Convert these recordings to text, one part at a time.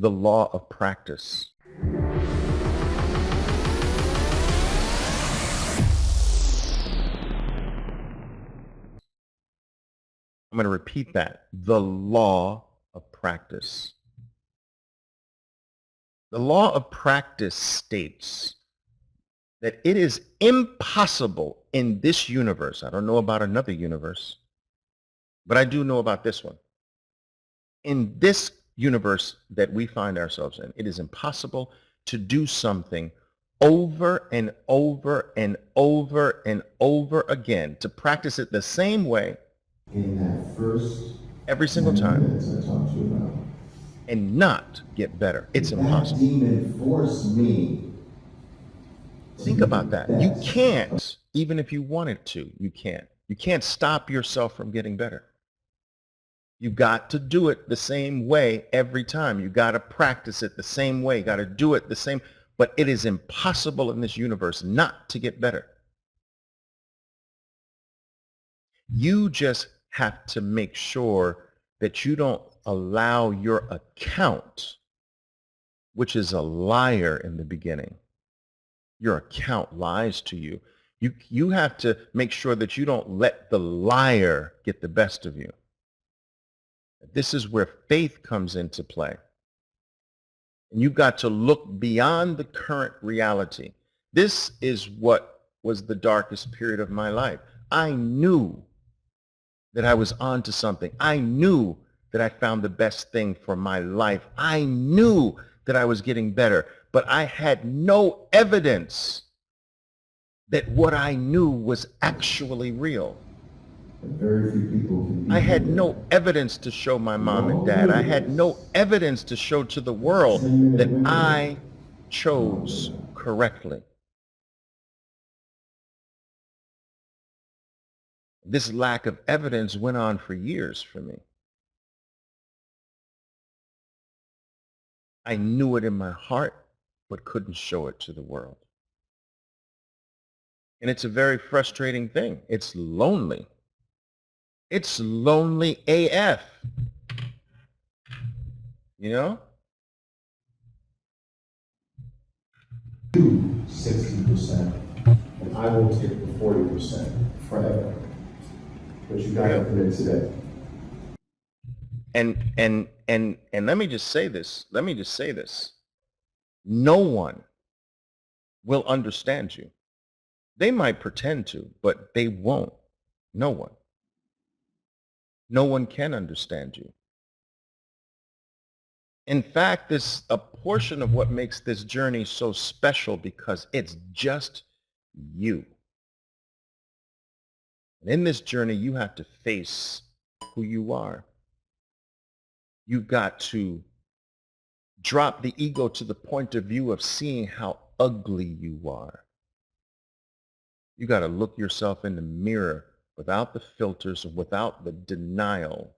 the law of practice. I'm going to repeat that. The law of practice. The law of practice states that it is impossible in this universe, I don't know about another universe, but I do know about this one. In this universe that we find ourselves in, it is impossible to do something over and over and over and over again, to practice it the same way in that first every single time I talked to you about, and not get better. It's impossible. that demon forced me. Think about that. You can't, even if you wanted to, you can't. You can't stop yourself from getting better. You got to do it the same way every time. You got to practice it the same way. You got to do it the same. But it is impossible in this universe not to get better. You just have to make sure that you don't allow your account, which is a liar in the beginning. Your account lies to you. You have to make sure that you don't let the liar get the best of you. This is where faith comes into play. And you've got to look beyond the current reality. This is what was the darkest period of my life. I knew that I was onto something. I knew that I found the best thing for my life. I knew that I was getting better, but I had no evidence that what I knew was actually real. Very few people can I had no evidence to show my mom and dad. I had no evidence to show to the world that I chose correctly. This lack of evidence went on for years for me. I knew it in my heart, but couldn't show it to the world. And it's a very frustrating thing. It's lonely. It's lonely AF. You know? 60%, and I will take the 40% forever. But you got to commit today. And let me just say this. Let me just say this. No one will understand you. They might pretend to, but they won't. No one. No one can understand you. In fact, this a portion of what makes this journey so special because it's just you. And in this journey, you have to face who you are. You've got to drop the ego to the point of view of seeing how ugly you are. You got to look yourself in the mirror without the filters, without the denial.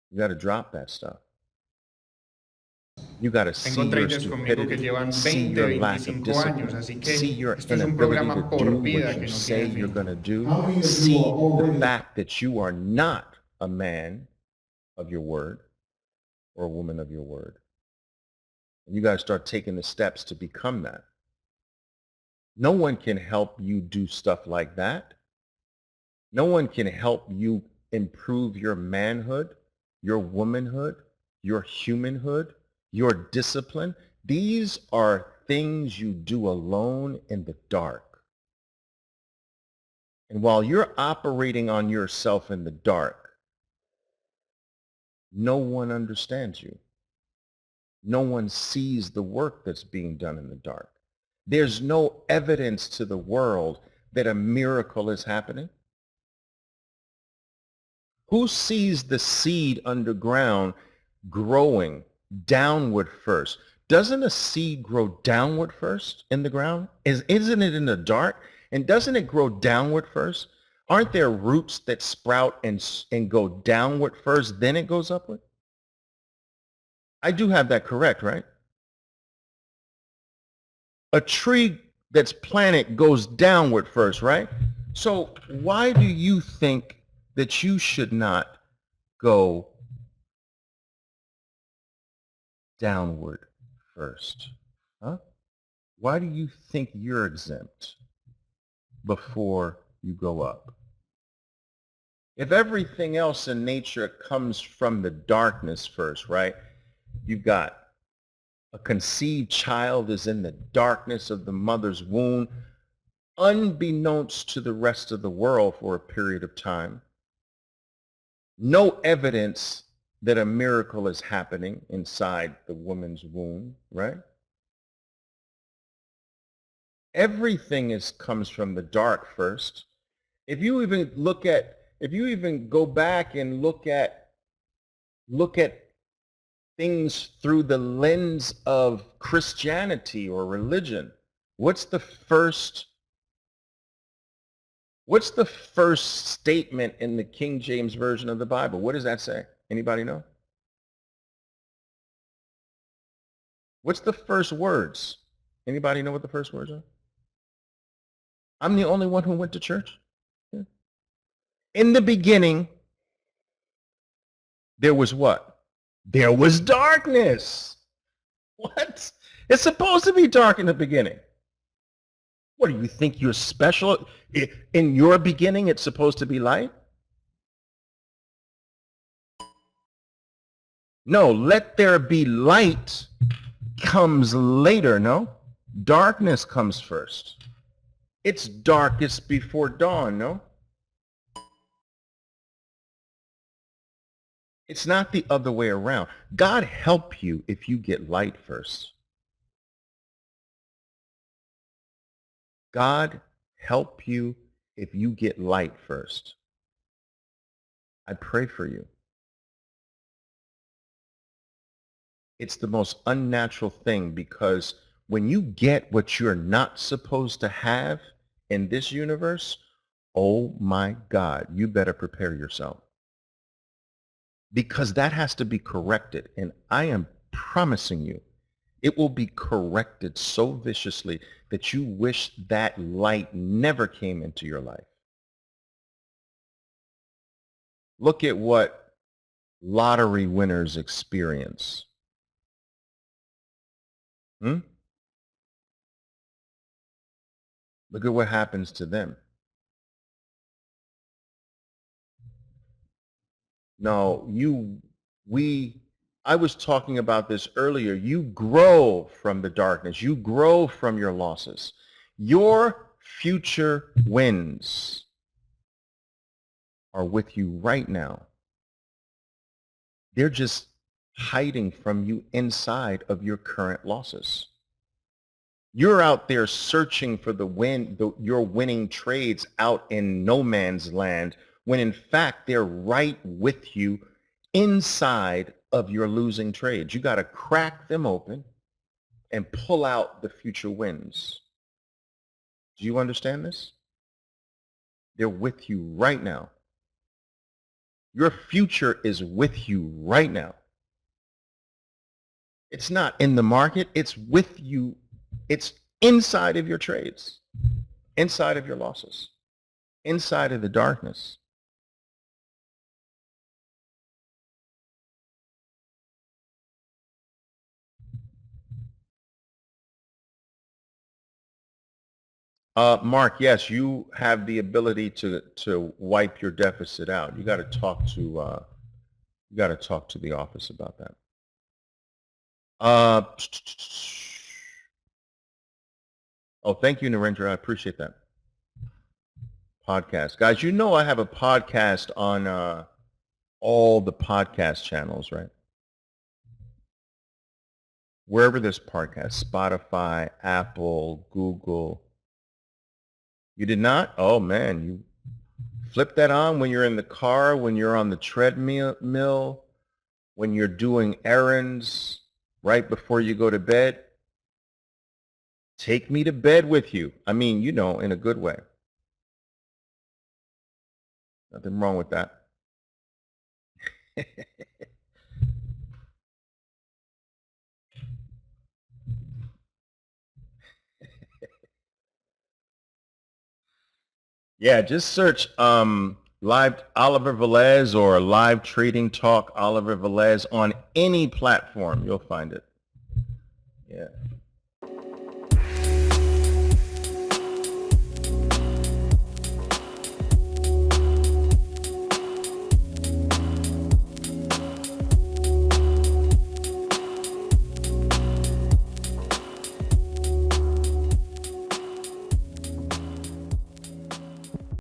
You got to drop that stuff. You got to see your stupidity, see your lack of discipline, see your inability to do what you say you're going to do, see the fact that you are not a man of your word or a woman of your word. And you got to start taking the steps to become that. No one can help you do stuff like that. No one can help you improve your manhood, your womanhood, your humanhood, your discipline. These are things you do alone in the dark. And while you're operating on yourself in the dark, no one understands you. No one sees the work that's being done in the dark. There's no evidence to the world that a miracle is happening. Who sees the seed underground growing downward first? Doesn't a seed grow downward first in the ground? Isn't it in the dark? And doesn't it grow downward first? Aren't there roots that sprout and go downward first, then it goes upward? I do have that correct, right? A tree that's planted goes downward first, right? So why do you think that you should not go downward first? Huh? Why do you think you're exempt before you go up? If everything else in nature comes from the darkness first, right? You've got a conceived child is in the darkness of the mother's womb, unbeknownst to the rest of the world for a period of time. No evidence that a miracle is happening inside the woman's womb, right? Everything comes from the dark first. If you even go back and look at things through the lens of Christianity or religion, what's the first statement in the King James Version of the Bible? What does that say? Anybody know? What's the first words? Anybody know what the first words are? I'm the only one who went to church. Yeah. In the beginning, there was what? There was darkness. What? It's supposed to be dark in the beginning. What, do you think you're special? In your beginning, it's supposed to be light? No, let there be light comes later, no? Darkness comes first. It's darkest before dawn, no? It's not the other way around. God help you if you get light first. God help you if you get light first. I pray for you. It's the most unnatural thing, because when you get what you're not supposed to have in this universe, oh my God, you better prepare yourself. Because that has to be corrected. And I am promising you, it will be corrected so viciously that you wish that light never came into your life. Look at what lottery winners experience. Look at what happens to them. No, I was talking about this earlier. You grow from the darkness. You grow from your losses. Your future wins are with you right now. They're just hiding from you inside of your current losses. You're out there searching for your winning trades out in no man's land, when in fact they're right with you inside of your losing trades. You got to crack them open and pull out the future wins. Do you understand this? They're with you right now. Your future is with you right now. It's not in the market. It's with you. It's inside of your trades, inside of your losses, inside of the darkness. Mark, yes, you have the ability to wipe your deficit out. You got to talk to the office about that. Oh, thank you, Narendra. I appreciate that. Podcast, guys. You know I have a podcast on all the podcast channels, right? Wherever there's podcasts, Spotify, Apple, Google. You did not? Oh man, you flip that on when you're in the car, when you're on the treadmill, when you're doing errands, right before you go to bed. Take me to bed with you. I mean, you know, in a good way. Nothing wrong with that. Yeah, just search live Oliver Velez or live trading talk Oliver Velez on any platform. You'll find it. Yeah.